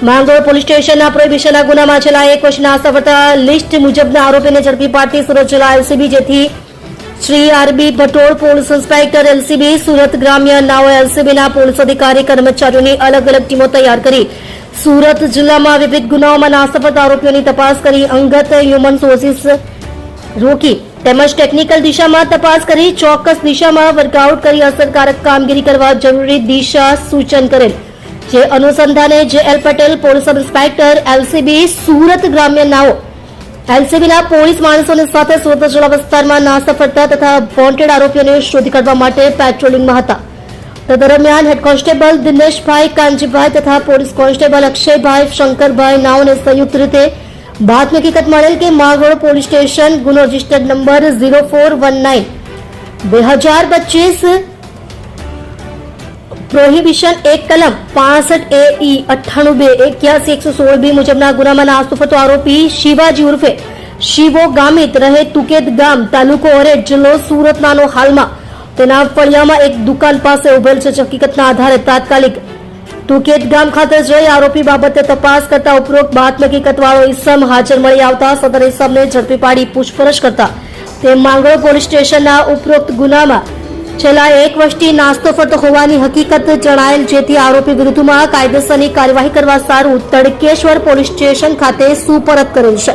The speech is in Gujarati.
માંગરોળ પોલીસ સ્ટેશનના પ્રોહિબિશનના ગુનામાં છેલ્લા 1 વર્ષના સફળતા લિસ્ટ મુજબના આરોપીને ઝડપી પાડતી સુરત જિલ્લા એલસીબી, જેથી Shri RB Bhatol, police inspector LCB, Surat ગ્રામ્ય નાઓ એલસીબીના પોલીસ અધિકારી કર્મચારીઓની અલગ અલગ ટીમો તૈયાર કરી સુરત જિલ્લામાં વિવિધ ગુનાઓમાં નાસફળ આરોપીઓની તપાસ કરી અંગત હ્યુમન સોર્સિસ રોકી તેમજ ટેકનિકલ દિશામાં તપાસ કરી ચોક્કસ દિશામાં વર્કઆઉટ કરી અસરકારક કામગીરી કરવા જરૂરી દિશા સૂચન કરેલ, જે અનુસંધાને J L. Patel, police sub inspector LCB, Surat ગ્રામ્ય નાઓ એલસીબીના પોલીસ માણસોની સાથે સુરત જિલ્લા વિસ્તારમાં નાસફળતા તથા વોન્ટેડ આરોપીઓને શોધી કાઢવા માટે પેટ્રોલિંગમાં હતા. તે દરમિયાન હેડ કોન્સ્ટેબલ દિનેશભાઈ કાનજીભાઈ તથા પોલીસ કોન્સ્ટેબલ અક્ષયભાઈ શંકરભાઈ નાઓને સંયુક્ત રીતે બાતમી હકીકત મળેલ કે માંગરોળ પોલીસ સ્ટેશન ગુનો રજિસ્ટર્ડ નંબર 0419/2025 પ્રોહિબિશન 1 કલમ 65 AE 98-81-116B મુજબના ગુનામાં નાસફળ આરોપી શિવાજી ઉર્ફે શિવો ગામિત રહે તુકેત ગામ, તાલુકો ઓરેડ, જિલ્લો સુરત નાનો હાલમાં તેના ફળિયામાં એક દુકાન પાસે ઉભેલ છે. હકીકતના આધારે તાત્કાલિક તુકેત ગામ ખાતે જઈ આરોપી બાબતે તપાસ કરતા ઉપરોક્ત બાતમી હકીકતવાળો ઈસમ હાજર મળી આવતા સદર ઈસમને ઝડપી પાડી પૂછપરછ કરતા તે માંગરોળ પોલીસ સ્ટેશનના ઉપરોક્ત ગુનામાં છેલ્લા 1 વર્ષથી નાસ્તો ફરતો હોવાની હકીકત જણાયેલ, જેથી આરોપી વિરુદ્ધમાં કાયદેસરની કાર્યવાહી કરવા સારું તડકેશ્વર પોલીસ સ્ટેશન ખાતે સુપરત કરેલ છે.